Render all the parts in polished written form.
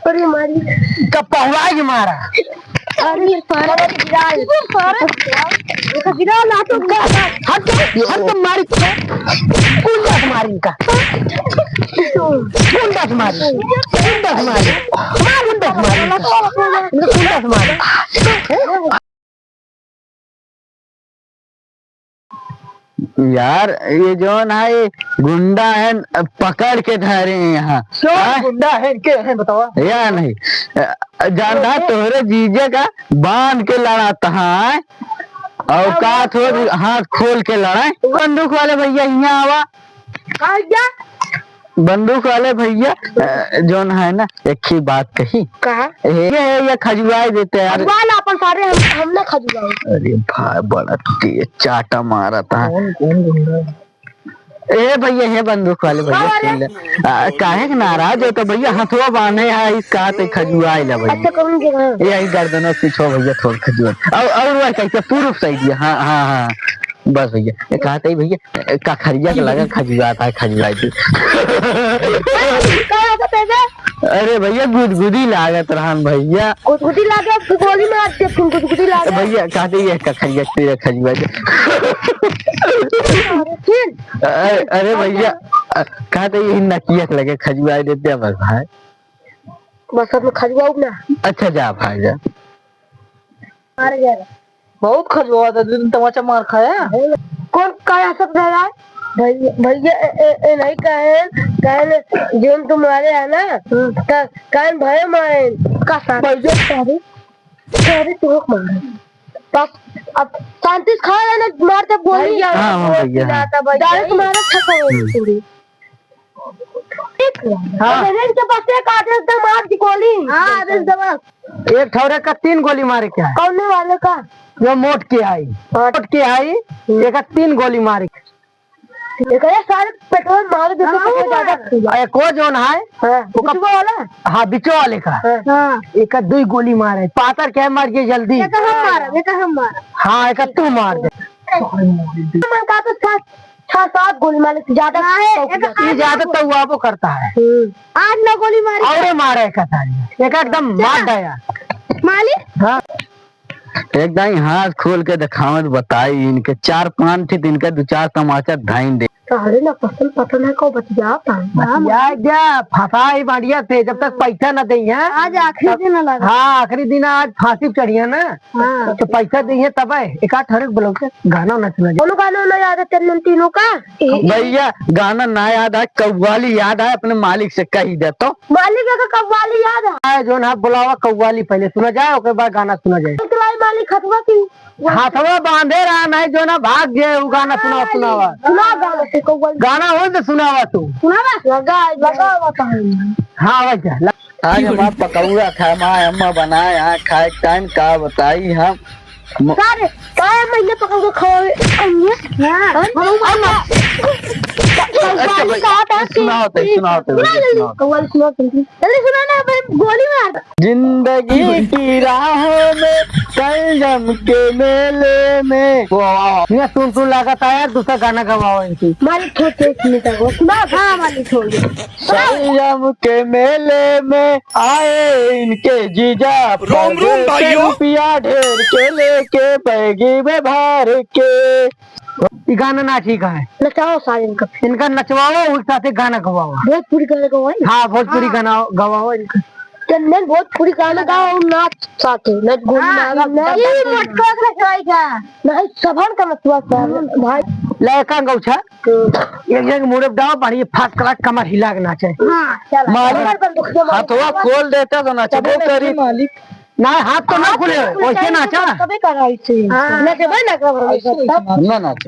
अरे मारी कपहवा के मारा। अरे सारा गिरा ना तो हट मारी कुंडा मारी का कुंडा मारी यार ये जो है ये गुंडा है, पकड़ के धरे हैं यहाँ। गुंडा है के है बताओ या नहीं जानता तोहरे जीजे का बांध के लड़ाता है और का थोड़ी हाथ खोल के लड़ाए। बंदूक वाले भैया यहाँ आवा। बंदूक वाले भैया जो है ना एक ही बात कही कहा ये खजुआई देते हैं यार। अपन सारे हमने खजुआई। अरे भाई बड़ा तेज चाटा मारा था। ए भैया है बंदूक वाले भैया काहे के नाराज हो तो भैया हथवा बांधे है इसका हाथ खजुआई ला भैया। अच्छा करूंगी यही गर्दनों पीछो भैया थोड़ा खजुआ और वह कैसे पूर्व साइड हाँ हाँ हाँ बस भैया कहते ही भैया कखरिया के लगा खजुआ था खजुआई थी। अरे भैया गुदगुदी लागत रहन भैया गुदगुदी लागे गोली मार दे गुदगुदी लागे भैया कहते ही कखरिया तेरा खजुआ। अरे भैया कहते ही नकिया लगे खजुआ देते हैं बस भाई बस अब खजुआऊ ना। अच्छा जा भाई जा मार जाएगा बहुत खजुआ था दिन तमाचा मार खाया। कौन क्या सब रह रहा है भैया भैया नहीं कहे जोन तुम्हारे है ना कान भय मारे का भैया सारे तो मारे तब अब शांति खा रहे ना मारते गोली डायरेक्ट मारा छका पूरी के पास एक आदेश दे मार दी गोली। हां आदेश दबा एक ठौरे का 3 गोली मारे क्या है कौन वाले का जो मोट के आई एक 3 गोली मारे एक सारे पेट्रोल मार देते तो ज्यादा एक वो जोन है वो वाला हाँ बिचो वाले का हां एक 2 गोली मारे पातर क्या मार के जल्दी एक हम मारा हाँ एक तू मार दे मन का तो 6-7 गोली मारे ज्यादा ज्यादा तो वो करता है 8-9 गोली मारी और मारे एक एकदम मार दिया मालिक। हाँ एकदम हाथ खोल के दिखावत बताई इनके 4-5 थी इनके 2-4 तमाचा ढाइन दे अरे ना पता नहीं को बच गया फसाई बांडिया थे जब तक पैसा न दे आज आखिरी दिन लगा। हाँ आखिरी दिन आज फांसी चढ़ी ना तो पैसा दे तब एक आठ हर ब्लॉक से गाना नचना दोनों गाना ना याद है तेरे तीनों का भैया गाना ना याद है कव्वाली याद है अपने मालिक से कही दे तो मालिक का कव्वाली याद है जो ना बुलावा कव्वाली पहले सुना जाए उसके बाद गाना सुना जाए। मालिक हथवा की हाथवा बांधे रहा नहीं जो ना भाग गए वो गाना सुनावा गाना हो तो सुनावा तू लगा हाँ भैया आज हमारा पकौड़ा खाए माँ अम्मा बनाए यहाँ खाए टाइम का बताई हम सारे काय महीने पकड़ खावे गोली मार। जिंदगी की राहों में संयम के मेले में सुन लगाता है दूसरा गाना गवाओ इनकी मालिक मालिक छोड़ दे संयम के मेले में आए इनके जीजा रुपया ढेर के लेके बैगी में भर के गाना नाची का है नचाओ सारे इनका नचवाओ उल्टा से गाना गवाओ भोजपुरी गाना गवाओ। हाँ भोजपुरी गाना गवाओ इनका चंदन भोजपुरी गाना गाओ नाच साथे नच गोली मारा नहीं मटका नचवाएगा नहीं सबन का नचवा भाई लड़का गौछा एक जगह मुड़े दाव पानी फास्ट क्लास कमर हिला के नाचे। हां चल मालिक हाथवा खोल देता तो नाचबो करी मालिक ना हाथ तो ना खुले वैसे नाचा कभी कराई थी नचबे ना कर ना नाचे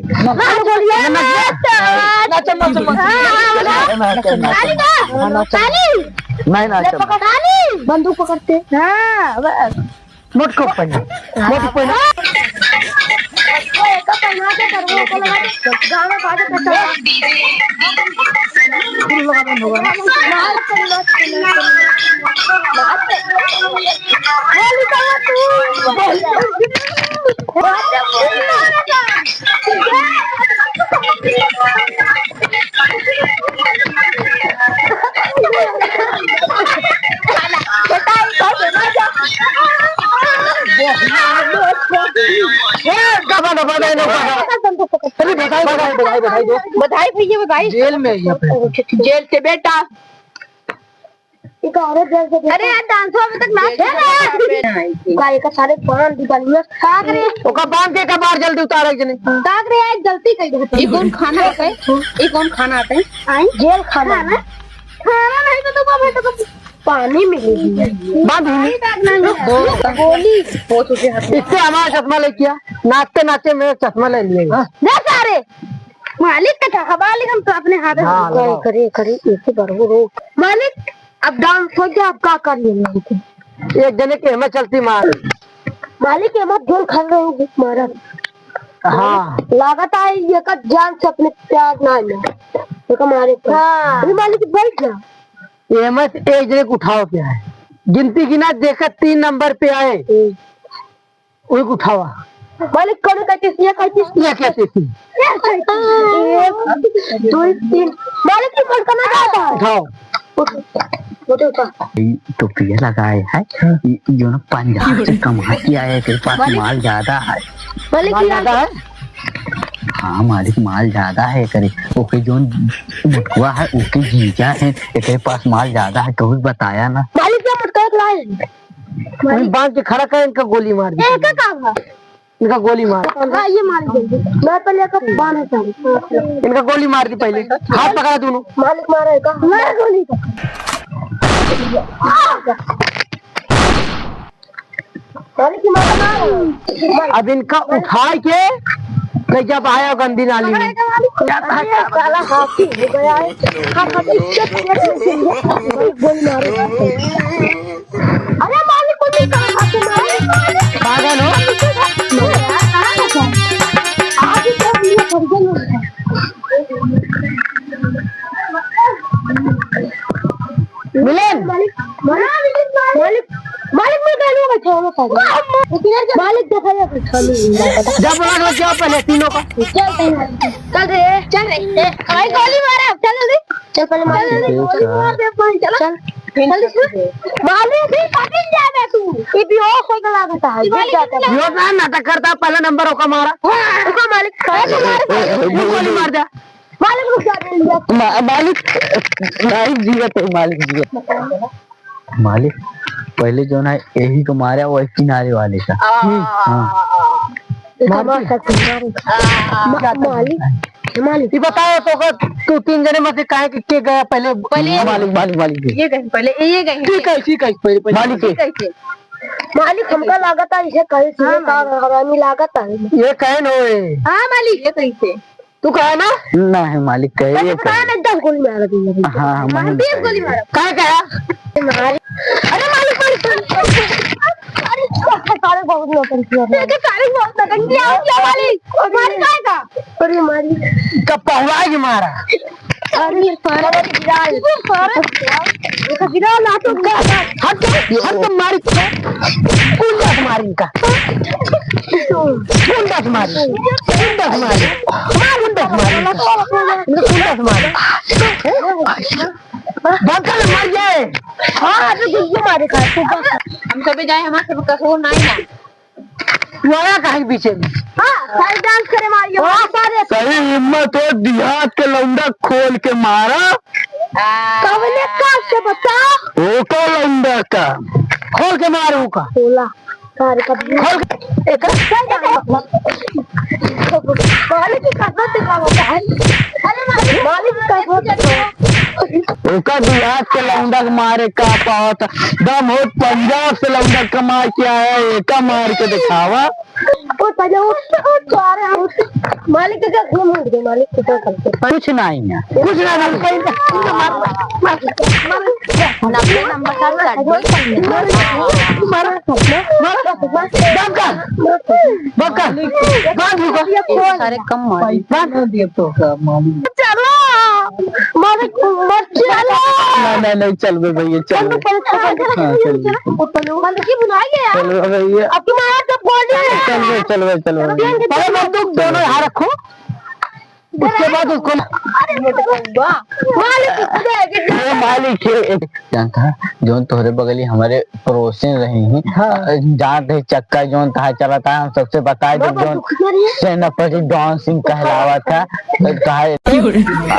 नहीं नाचे बंदूक पकड़ते हां बस मोट को पहना का पहना के करवो को लगा गाना बाजे कच्चा लगा बंद होगा मार कर तू बधाई भैया बधाई। जेल में जेल से बेटा। अरे यार डांसो अभी तक नाच गाय का सारे पान दिवाली साग रे ओका बांध के बाहर जल्दी उतारे जने साग रे आज गलती कर दे। ये कौन खाना आता है? ये कौन खाना आता है? आई जेल खाना ना खाना नहीं तो को पानी मिलेगी बांध गोली बहुत ऊंचे हाथ में। इससे हमारा चश्मा ले किया नाचते नाचते मेरा चश्मा ले लिएगा। ना सारे मालिक का मालिक हम तो अपने हाथ में करे करे ऐसे बढ़ो रो मालिक। अब डांस हो गया अब क्या कर लेंगे? एक जने के हिम्मत चलती मार मालिक हिम्मत झोल खा रहे हैं मारा। हाँ लागत है ये का जान से अपने प्यार ना ले ये का मारे अरे मालिक बैठ जा। हिम्मत एक जने को उठाओ क्या है गिनती गिना देखा 3 नंबर पे आए वो उठावा। मालिक कौन कहते ये कहते थी 1 2 3 मालिक की मटका ना जाता है। उठाओ तो प्रिय लगाए है जो ना पंजाब से कमा के आया तेरे पास माल ज्यादा है। मालिक ज्यादा है। हाँ मालिक माल ज्यादा है करे ओके जो मुटकुआ है ओके जीजा है तेरे पास माल ज्यादा है तो बताया ना। मालिक क्या मटका लाए बांध के खड़ा कर इनका गोली मार दी। एक काम है इनका गोली मार। हाँ ये मार दे मैं पहले लेकर बांध है सारे इनका गोली मार दी पहले हाथ पकड़ा दोनों। मालिक मारा का मैं गोली मालिक की मारा अब इनका उठा के नहीं जब आया गंदी नाली में साला हाथी हो गया है गोली मारे। अरे मालिक को भी पागल हो। आज तो ये फर्जन है मिलन मालिक मालिक मालिक मैं कहूँ बैठा मालिक दिखाया जब बोला क्या पहले तीनों का चल रे भाई गोली मारा चल जल्दी चल पहले गोली मार दे चल चल मालिक भी पकड़ जाएगा तू ये बेहोश हो गया लगता है गिर जाता है यो ना नाटक करता पहला नंबर होका मारा उसको मालिक गोली मार दिया। मालिक रुक जा मालिक मालिक जीवा तो मालिक मालिक पहले जो ना यही को मारा वो किनारे वाले का। मालिक मालिक ये बताओ तो तू 3 जने में से काहे के गया पहले मालिक मालिक मालिक ये गए पहले ये गए ठीक है पहले मालिक मालिक हमका लागत है इसे कहीं से हरामी लागत है ये कहन होए। हाँ मालिक ये कहीं से तू कहे ना ना है मालिक कहे ये पता है 10 गोली मारा दी हाँ मैंने 20 गोली मारा कहे कहा अरे मालिक सारे बहुत नौटंकी है देखो सारे बहुत नौटंकी है क्या मालिक मारी काय का अरे मारी कब पहुआ के मारा अरे सारा गिराल देखो गिराल ना तो हट मारी कुंडा मारी का कुंडा मारी बंकल मर जाए। हाँ तो गुज्जू मारे का हम कभी जाए हमारे सब कसूर नहीं ना वाया कहीं पीछे में हाँ सारे डांस करे मारियो हाँ सारे सही हिम्मत हो देहात के लौंडा खोल के मारा कवने का से बता वो का लौंडा का खोल के मारू का बोला सारे का खोल के एक मालिक की कसम दिखावा है अरे मालिक का उसका देहात के लौंडा के मारे का पावत दम हो पंजाब से लौंडा कमा के आया एका मार के दिखावा वो पहले वो सारे मालिक का घूम गए मालिक को क्या करते कुछ नहीं है कुछ ना नब्बे नंबर का सारे कम मारी चलो मालिक नहीं चल भैया चल की बुलाइए चलो भैया अब तुम्हारा तो बोल चल दोनों यहाँ रखो उसके बाद उसको मालिक जानता है जो तोहरे बगली हमारे पड़ोसी रही हैं जान रहे चक्का जोन कहा चला था हम सबसे बताए जब जोन सेनापति डॉन सिंह कहलावा था कहा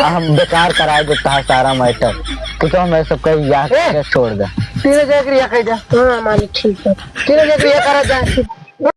हम बेकार कराए देता है सारा मैटर तो हमें सबका याद छोड़ दे तीन जगह क्रिया कर जा। हाँ मालिक ठीक है। तीन जगह क्रिया करा जा।